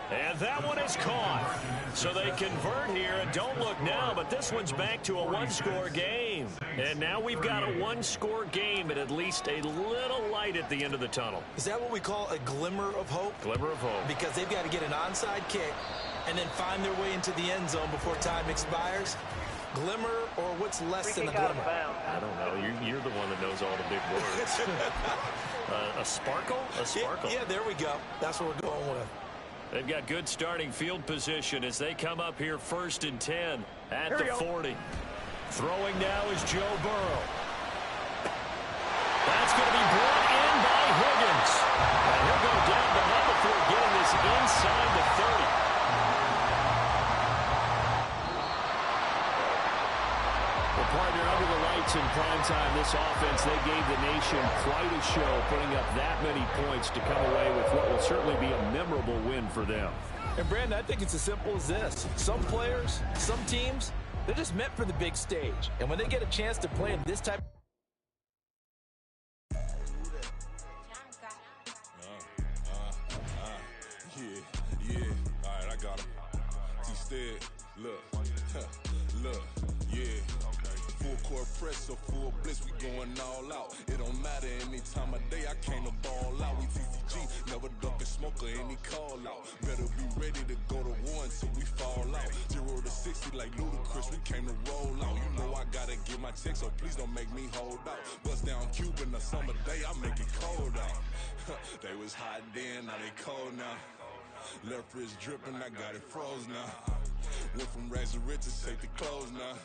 And that one is caught. So they convert here, and don't look now, but this one's back to a one-score game. And now we've got a one-score game and at least a little light at the end of the tunnel. Is that what we call a glimmer of hope? Glimmer of hope. Because they've got to get an onside kick and then find their way into the end zone before time expires. Glimmer or what's less than a glimmer? I don't know. You're the one that knows all the big words. A sparkle? A sparkle. Yeah, there we go. That's what we're going with. They've got good starting field position as they come up here 1st and 10 at the 40. Throwing now is Joe Burrow. That's going to be brought in by Higgins. And he'll go down the line before getting this inside the 30. Partner, under the lights in prime time, this offense, they gave the nation quite a show, putting up that many points to come away with what will certainly be a memorable win for them. And, Brandon, I think it's as simple as this. Some players, some teams, they're just meant for the big stage. And when they get a chance to play in this type Yeah, all right, I got him. Instead, look, yeah. Full court press or full blitz, we going all out. It don't matter any time of day, I came to ball out. We TCG, never duck a smoker, any call out. Better be ready to go to war until we fall out. 0 to 60 like Ludacris, we came to roll out. You know I gotta get my check, so please don't make me hold out. Bust down Cuban a summer day, I make it cold out. They was hot then, now they cold now. Left wrist dripping, I got it froze now. Went from rags to riches, take the clothes now.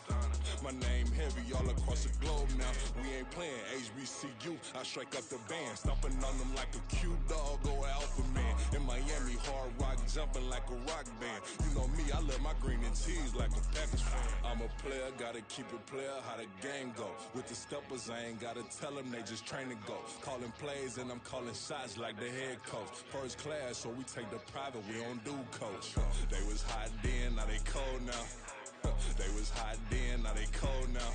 My name heavy all across the globe now. We ain't playing HBCU, I strike up the band. Stomping on them like a cute dog or alpha man. In Miami, hard rock jumping like a rock band. You know me, I love my green and cheese like a Packers fan. I'm a player, gotta keep it player, how the game go. With the steppers, I ain't gotta tell them, they just train to go. Calling plays and I'm calling shots like the head coach. First class, so we take the private, we don't do coach. They was hot then, now they cold now. They was hot then, now they cold now.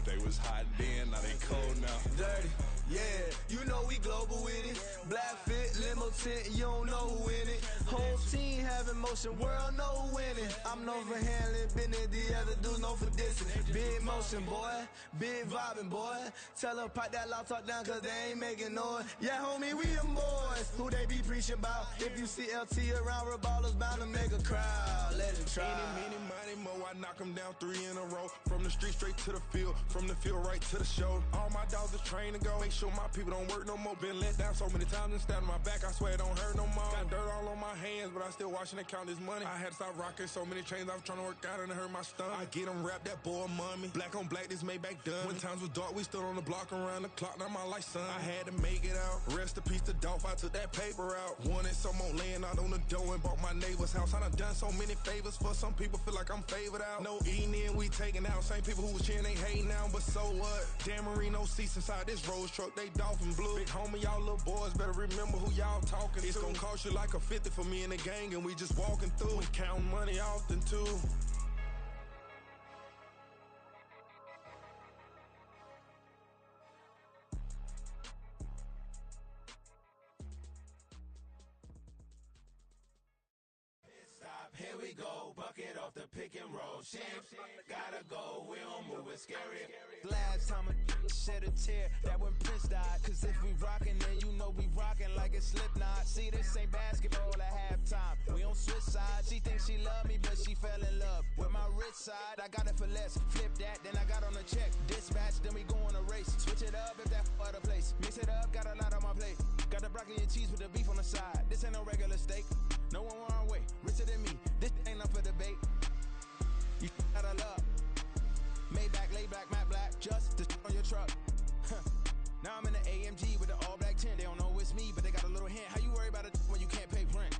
They was hot then, now they cold now. Dirty, yeah, you know we global with it. Black fit, limo tint, you don't know who in it. Whole team having motion, world know who winning. I'm known for handling business, the other dudes known for dissing. Big motion, boy, big vibing, boy. Tell them pipe that loud talk down, cause they ain't making noise. Yeah, homie, we them boys, who they be preaching about. If you see LT around, ballers bound to make a crowd. Let it try. Eeny, meeny, mo, I knock them down 3 in a row. From the street straight to the field, from the field right to the show. All my dogs are trained to go. Make sure my people don't work no more. Been let down so many times and stand on my back, I swear it don't hurt no more. Got dirt all on my hands, but I still watching and count this money. I had to stop rocking so many chains, I was trying to work out and it hurt my stomach. I get them wrapped, that boy mommy. Black on black, this Maybach done. When times was dark, we stood on the block around the clock, now my life son. I had to make it out. Rest in peace to Dolph, I took that paper out. Wanted some more laying out on the dough and bought my neighbor's house. I done so many favors for some people, feel like I'm favored out. No eating in, we taking out. Same people who was cheering, they hating now, but so what? Dan Marino seats inside this Rolls truck, they dolphin blue. Big homie, y'all little boys better remember who y'all talking to. It's gonna cost you like a 50 for me and the gang, and we just walking through. We counting money often too. Here we go, bucket off the pick and roll. Champs, gotta go, we don't move it scary. Last time a shed a tear, that when Prince died. Cause if we rockin', then you know we rockin' like it's Slipknot. See, this ain't basketball at halftime. We on switch sides. She thinks she love me, but she fell in love with my rich side. I got it for less. Flip that, then I got on a check. Dispatch, then we go on a race. Switch it up if that other place. Mix it up, got a lot on my plate. Got the broccoli and cheese with the beef on the side. This ain't no regular steak. No one wrong way, richer than me. This ain't up for debate. You out of love. Maybach, lay back, matte black, just to on your truck. Now I'm in the AMG with the all black tint. They don't know it's me, but they got a little hint. How you worry about it when you can't pay rent?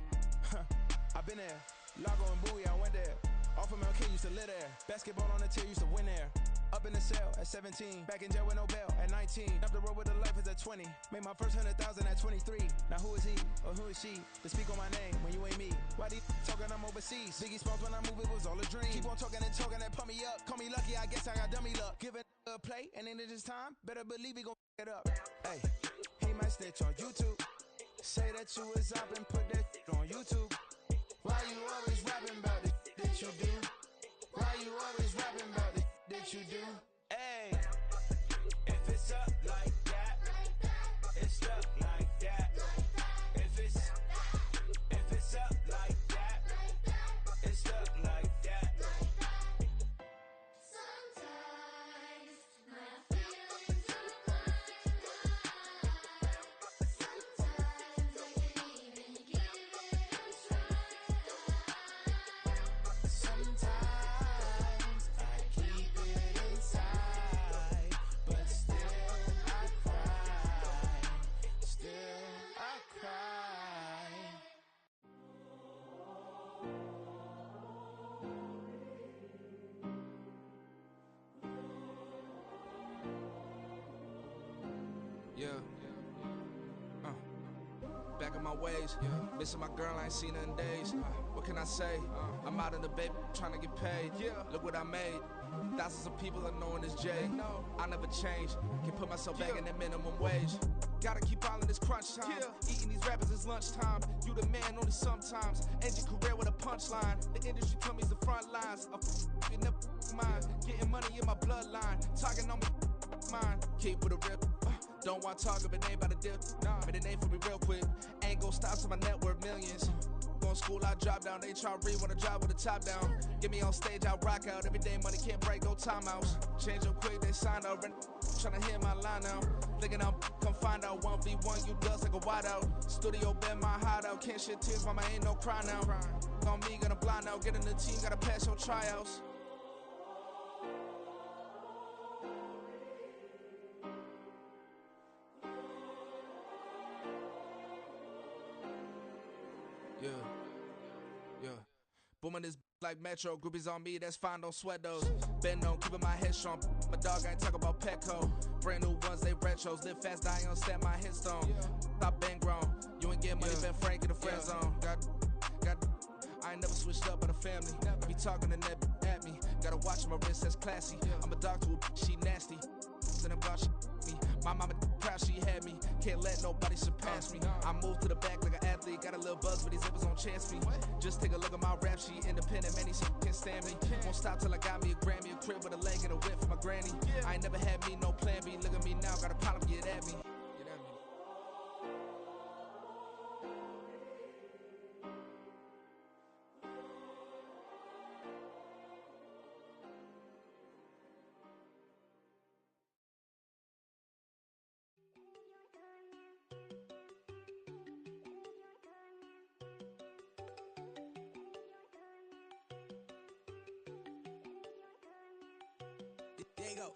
I've been there. Lago and Bowie, I went there. Off of MLK, used to live there. Basketball on the tier, used to win there. Up in the cell at 17. Back in jail with no bail at 19. Up the road with a life is at 20. Made my first 100,000 at 23. Now who is he or who is she to speak on my name when you ain't me? Why these talking I'm overseas? Biggie Smalls when I move it was all a dream. Keep on talking and pump me up. Call me lucky, I guess I got dummy luck. Give it a play and then it is time. Better believe we gon' it up. Hey, he might snitch on YouTube. Say that you was up and put that on YouTube. Why you always rapping about the that you do? Why you always rapping about the that you do? Hey, if it's up like that, it's up like that. If it's up like that, it's up like that. Sometimes my feelings are sometimes I can't even give it a try. Sometimes I keep it inside, but still I cry. Still I cry. Yeah. Back in my ways, missing my girl, I ain't seen her in days. What can I say? I'm out in the baby, trying to get paid. Look what I made. Thousands of people are knowing this Jay. I never change. Can put myself back in that minimum wage. Gotta keep all in this crunch time. Eating these rappers is lunchtime. You the man only sometimes. End your career with a punchline. The industry told me it's the front lines. I'm f***ing never mine. Getting money in my bloodline. Talking on me, mine. Keep it a real. Don't want to talk if it ain't about a deal. Made a name for me real quick. Ain't gon' stop till my net worth millions. Going school, I drop down. They try to read when I drop with the top down. Get me on stage, I rock out. Every day money can't break, no timeouts. Change up quick, they signed up. Tryna hear my line now. Thinking I'm come find out 1v1, you dust like a wideout. Studio been my hideout. Can't shit tears, mama ain't no cry now. On me, gonna blind out. Get in the team, gotta pass your tryouts. Yeah. Booming this like Metro. Groupies on me, that's fine, don't sweat those. Been on, keeping my head strong. My dog ain't talk about Petco. Brand new ones, they retros. Live fast, die on, stand my headstone. Stop been grown. You ain't getting money, been Frank in the friend zone. Got. I ain't never switched up on the family. Be talking to that at me. Gotta watch my wrist, that's classy. I'm a dog to a she nasty. Then I'm gone, she me. My mama proud she had me. Can't let nobody surpass me. I moved to the back like an athlete. Got a little buzz, but these zippers don't chance me. Just take a look at my rap sheet. Independent, man, these can't stand me. Won't stop till I got me a Grammy, a crib with a leg and a whip for my granny. I ain't never had me no plan B. Look at me now, got a problem, get at me. There you go.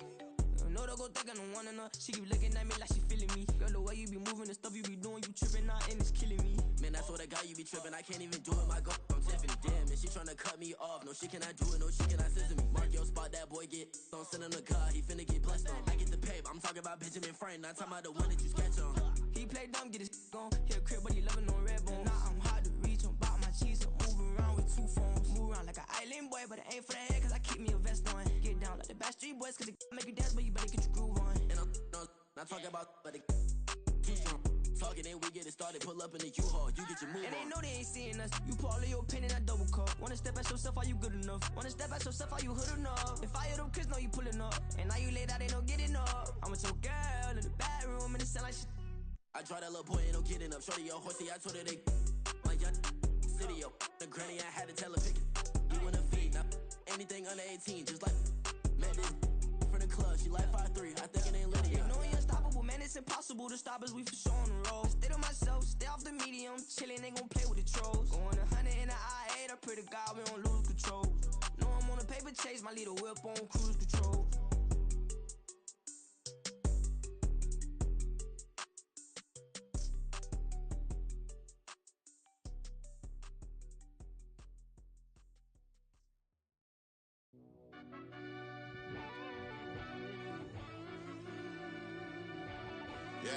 No, don't go think I don't want her. She keep looking at me like she feeling me. Girl, the way you be moving, the stuff you be doing, you tripping out and it's killing me. Man, I swear to God, you be tripping. I can't even do it. My girl, I'm Tiffany. Damn, and she tryna cut me off. No, she cannot do it. No, she cannot scissor me. Mark your spot, that boy get. Don't send him the car. He finna get blessed on. I get the pay, but I'm talking about Benjamin Franklin. Not talking about the one that you sketch on. He play dumb, get his gone. Hit a crib, but he loving on red bone. Now I'm hard to reach. I'm bout my cheese. I'm moving around with two phones. Move around like an island boy, but it ain't for the head, cause I keep me a vest on. Get down like the Backstreet Boys, cause it make you dance, but you better get your groove on. And I'm not talking about, but it too strong. Talking, then we get it started. Pull up in the U-Haul. You get your move And they on. know they ain't seeing us. You pull all of your pin in that double cup. Wanna step at yourself, are you good enough? Wanna step at yourself, are you hood enough? If I hear them kids, know you pulling up. And now you laid out, they don't get enough. I'm with your girl in the bedroom, and it sound like shit. I try that little boy, ain't no getting up. Shorty, your horsey, I told her they my young city, yo. The granny, I had to tell her pick it. You wanna feed, now anything under 18, just like met this from the club. She like 5'3", I think it ain't Lydia. You know we unstoppable, man, it's impossible to stop us, we for sure on the road. Stay to myself, stay off the medium, chillin', ain't gon' play with the trolls. Going 100 in the I-8, I pray to God we don't lose control. Know I'm on a paper chase, my little whip on cruise control. Yeah.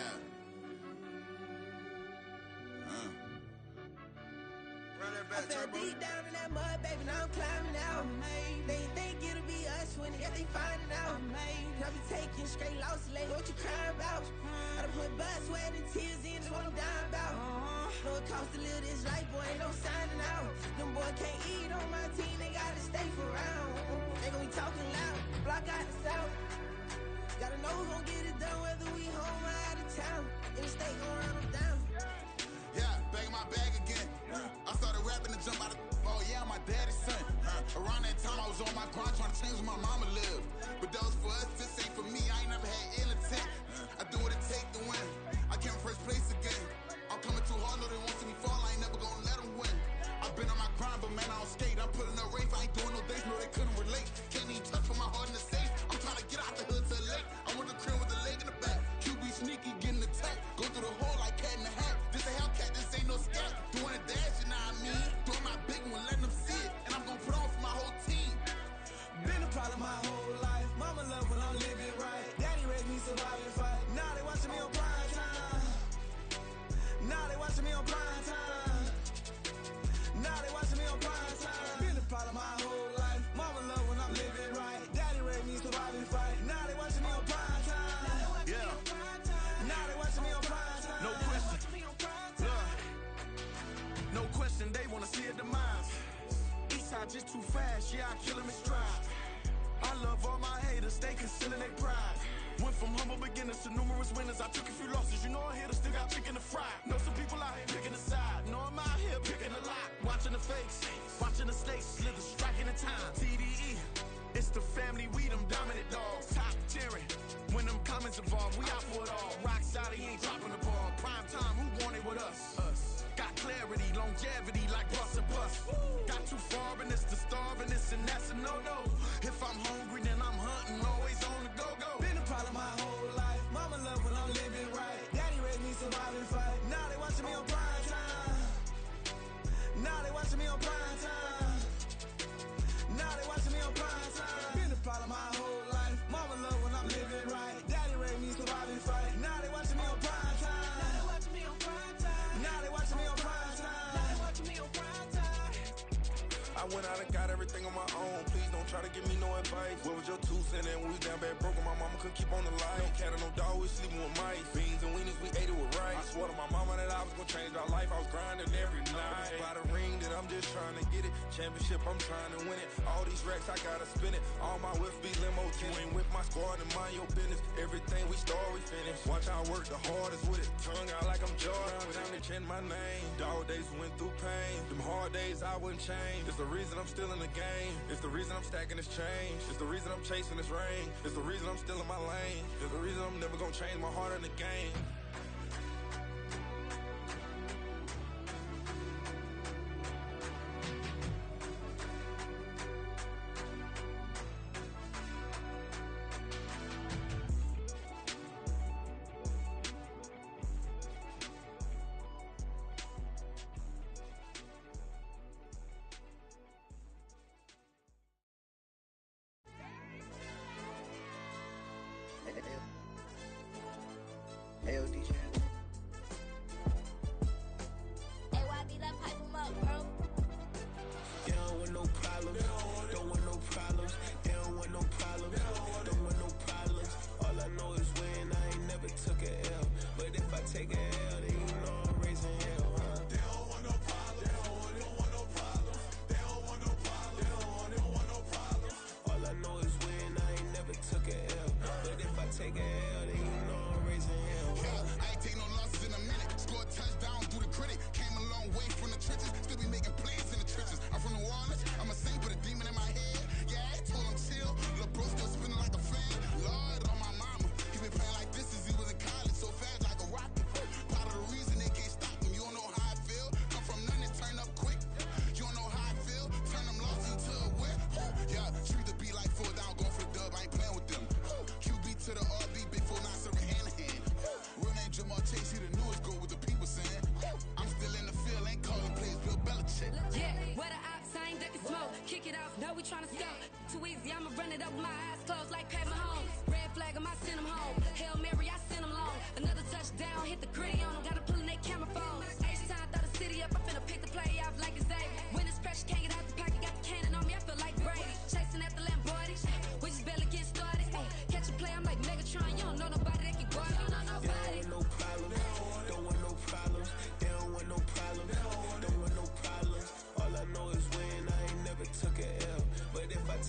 Run it I fell deep down in that mud, baby, now I'm climbing out. They think it'll be us when they finding out. I be taking straight losses, lady, what you crying about? I done put blood, sweat, and tears in, that's what I'm dying about. Know it costs to live this life, boy, ain't no signing out. Them boys can't eat on my team, they gotta stay for round. They gon' be talking loud, block out the south. Gotta know who gon' get it done, whether we home or out of town. In the state, gon' run them down. Yeah, back in my bag again. I started rapping to jump out of. Oh yeah, my daddy's son. Around that time I was on my grind trying to change where my mama lived. But that was for us, this ain't for me. I ain't never had ill intent. I do what it take to win. I came first place again. I'm coming too hard, no they want to see me fall. I ain't never gonna let them win. I've been on my grind, but man I don't skate. I'm putting up race, I ain't doing no days, no they couldn't relate. Can't even touch for my heart in the safe. I'm trying to get out the hood to the lake. I want the crib with the leg in the back. QB sneaky, getting attacked. Go through the hole like cat in the hat. This a Hellcat, this ain't no scat. Doing a dash, you know what I mean? Doing my big one, letting them see it. And I'm gonna put on for my whole team. Been a problem my whole life. Mama love when I'm living right. Daddy raised me surviving fight. Now they watching me on prime time. Now they watching me on prime time. Now they watching me on prime time. Been a problem my whole life. Mama love when I'm living right. Daddy raised me surviving fight. Now they watching me on prime time. Yeah. Now they watching me on prime time. No question. Look. No question, they wanna see a demise. Eastside just too fast, yeah, I kill him in stride. I love all my haters, they concealing their pride. Went from humble beginners to numerous winners. I took a few losses, you know I hit still got chicken to fry. Know some people out here picking a side. Know I'm out here picking a lot. Watching the fakes, watching the stakes, slither, striking the time. TDE, it's the family, we them dominant dogs. Top tiering, when them comments involved, we out for it all. Rock solid, he ain't dropping the ball. Prime time, who want it with us? Us. Got clarity, longevity, like bus and bus. Got too far in this to starve in this, and that's a no-no. If I'm hungry, then I'm hunting, always on the go-go. Been a problem my whole life. Mama love when I'm living right. Daddy raised me surviving fight. Now they watching me on prime time. Now they watching me on prime time. Now they watching me on prime time. Been a problem my whole life. Mama love when I'm living right. Daddy raised me surviving fight. Now they watching me on prime time. Now they watching me on prime time. Now they watching me on prime time. Now they watching me on prime time. I went out and got everything on my own. Please don't try to give me no advice. What was your 2 cents? And when we down bad broke, my mama couldn't keep on the light. No cat or no dog, we sleeping with mice. Beans and weenies, we ate it with rice. I swore to my mama that I was gonna change our life. I was grinding every night. By the ring that I'm just trying to get it. Championship, I'm trying to win it. All these racks, I gotta spin it. All my whips be limo. You ain't with my squad and mind your business. Everything we start, we finish. Watch I work the hardest with it. Tongue out like I'm Jordan. Down they change my name. Dog days went through pain. Them hard days I wouldn't change. It's the reason I'm still in the game. It's the reason I'm stacking this change. It's the reason I'm chasing this ring. It's the reason I'm still in my lane. It's the reason I'm never gonna change my heart in the game. Hey, DJ. AYB, that pipe him up, bro. They don't want no problems. Don't want no problems. They don't want no problems. Don't want no problems. All I know is when I ain't never took a L. But if I take a L, then you know I'm raising hell, huh? They don't want no problems. They don't want no problems. They don't want no problems. They don't want no problems. All I know is when I ain't never took a L. But if I take a L, then you know I'm raising hell. I ain't take no losses in a minute. Scored touchdown through the critic. Came a long way from the trenches. Still be making plays in the trenches. I'm from New Orleans. I'm a saint with a demon in my head. Yeah, I told him chill. Lil' bro still spinning like a fan. Lord on my mama. He been playing like this since he was in college. So fast like a rocket. Part of the reason they can't stop him. You don't know how I feel. Come from nothing and turn up quick. You don't know how I feel. Turn them losses into a whip. Yeah, treat the beat like 4 down. Going for the dub. I ain't playing with them. QB to the RB. Big 4-9 serving hand to hand. Real name Jamal Chase, he the newest goal with the people saying. I'm still in the field, ain't calling plays, Bill Belichick. Yeah, where the ops, I ain't ducking smoke. Kick it off, know we tryna score. Too easy, I'ma run it up with my eyes closed like Pat Mahomes. Red flag, I send him home. Hail Mary, I send him long. Another touchdown, hit the gritty on him. Gotta pull in that camera phone. H-time, throw the city up, I finna pick the play off like it's David.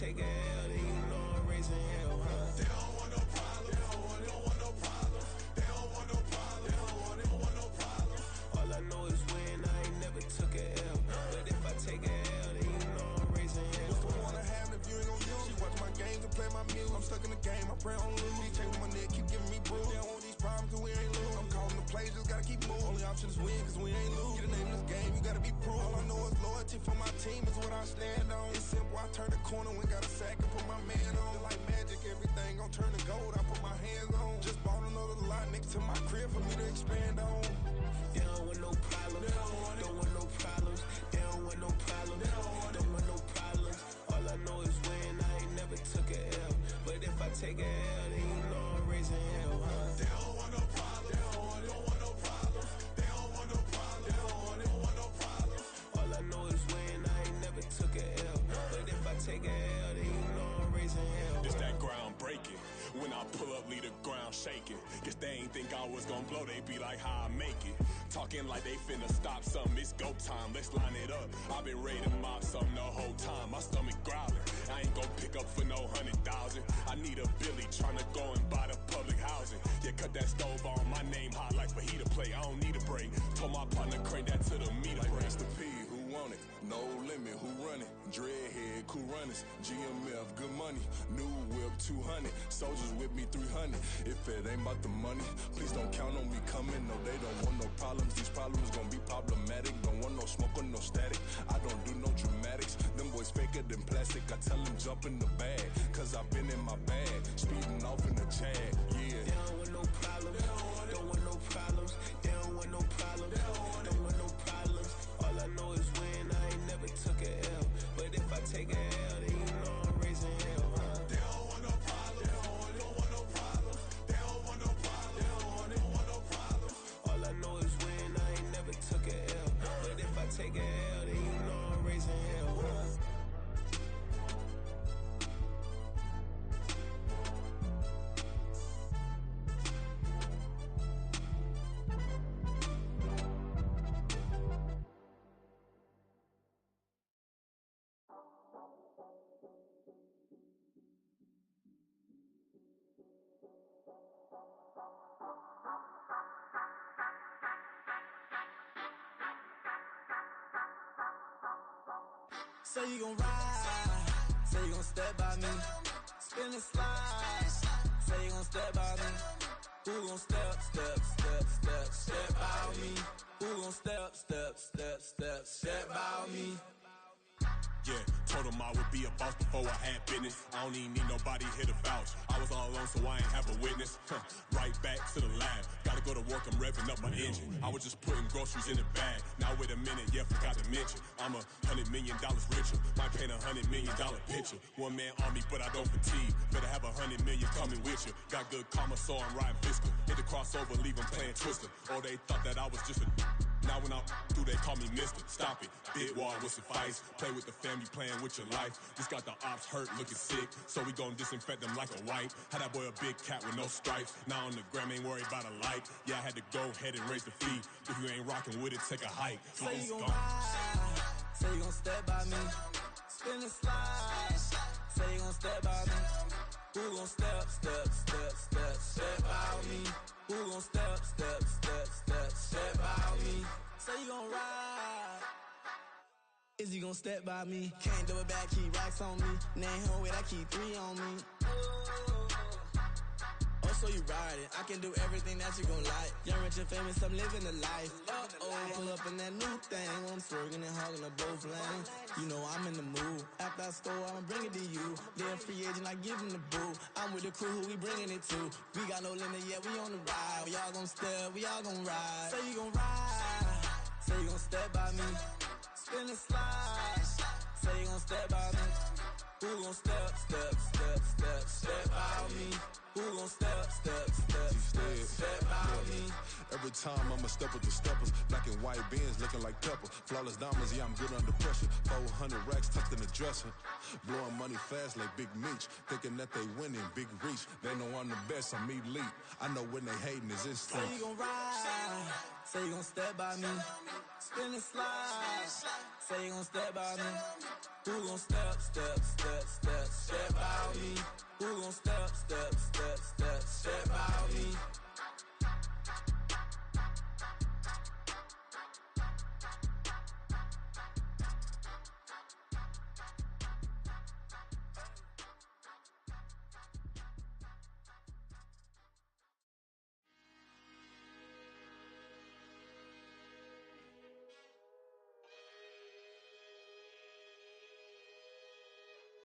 take a L, then you know I'm raising hell, huh? They don't want no problems. They don't want no problems. They don't want no problems. They don't want no problems. All I know is win, I ain't never took a L. But if I take a L, then you know I'm raising hell. What's the point of having if you ain't gon' use? She watch my games and play my music. I'm stuck in the game, I pray on lose. These chains on my neck keep giving me bruise. They don't want these problems cause we ain't lose. I'm calling the plays, just gotta keep moving. Only option is win cause we ain't lose. Get a name in this game, you gotta be proof. All I know is loyalty for my team is what I stand on. It's simple, I turn the corner when got a sack and put my man on. It's like magic, everything gon' turn to gold, I put my hands on. Just bought another lot next to my crib for me to expand on. They don't want no problems. Don't want no problems. They don't want no problems. Don't want no problems. All I know is win. I ain't never took a L. But if I take a L, then you know I'm raising hell, huh? They don't want no problems. They don't want no problems. They don't want no problems. They don't want no problems. All I know is win. I ain't never took a L. But if I take a L, then you know I'm raising hell. This that ground breaking. When I pull up, leave the ground shaking. Guess they ain't think I was gonna blow. They be like, how I make it. Talking like they finna stop something. It's go time. Let's line it up. I've been ready to mob something the whole time. My stomach growling. I ain't gon' pick up for no 100,000. I need a Billy tryna go and buy the public housing. Yeah, cut that stove on. My name hot like fajita play. I don't need a break. Told my partner crank that to the meter. Like Mr. P, who want it? No limit, who run it? Dreadhead, cool runners. GMF, good money. New whip, 200. Soldiers with me, 300. If it ain't about the money, please don't count on me coming. No, they don't want no problems. These problems gon' be problematic. Don't want no smoke or no static. I don't do no dramatics. Them boys faker than plastic. I tell them jump in the bag, cause I've been in my bag. Speeding off in the Jag, yeah. They don't want no problems. Don't want no problems. They don't want no problems. Don't want no problems. All I know is win. I ain't never took a L. But if I take a L, then you know I'm raising hell, huh? They don't want no problems. They don't want no problems. They don't want no problems. They don't want no problems. All I know is win. I ain't never took a L. But if I take a L, then you know I'm raising hell, huh? Say you gon' ride, say you gon' step by me, spin and slide, say you gon' step by me, who gon' step by me, who gon' step by me. Yeah, told him I would be a boss before I had business. I don't even need nobody here to vouch. I was all alone, so I ain't have a witness. Right back to the lab. Gotta go to work, I'm revving up my engine. I was just putting groceries in the bag. Now wait a minute, yeah, forgot to mention. I'm $100 million richer. Might paint $100 million picture. One man army, but I don't fatigue. Better have 100 million coming with you. Got good karma, so I'm riding fiscal. Hit the crossover, leave them playing Twister. Oh, they thought that I was just a now when I'm through, they call me Mister. Stop it, big wall with suffice. Play with the family, playing with your life. This got the ops hurt, looking sick. So we gon' disinfect them like a wipe. Had that boy a big cat with no stripes. Now on the gram, ain't worried about a light. Yeah, I had to go ahead and raise the fee. If you ain't rocking with it, take a hike. Say you gon' ride, say you gon' step by me, spin and slide. Say you gon' step by me, who gon' step by me, who gon' step by me. Say you gon' ride, is he gon' step by me? Can't do it back, keep racks on me. Name home with, I keep 3 on me. Oh, so you riding, I can do everything that you gon' like. Young, rich, and famous, I'm living the life. Pull up in that new thing, I'm swerving and hogging up both lanes. You know I'm in the mood, after I score, I'ma bring it to you. They're a free agent, I give him the boo. I'm with the crew, who we bringing it to. We got no limit, yeah, we on the ride. We all gon' step, we all gon' ride. Say you gon' ride, say you gon' step by me, spin and slide. Say you gon' step by me, who gon' step by me, Who gon' step by me? Every time I'ma step with the steppers. Black and white beans looking like pepper. Flawless diamonds, yeah, I'm good under pressure. 400 racks tucked in the dresser. Blowing money fast like Big Meech. Thinking that they winning, big reach. They know I'm the best, I'm elite. I know when they hating is instinct. Say you gon' ride, say you gon' step by me. Spin and slide, say you gon' step by me. Who gon' step by me? Who gon' step by me?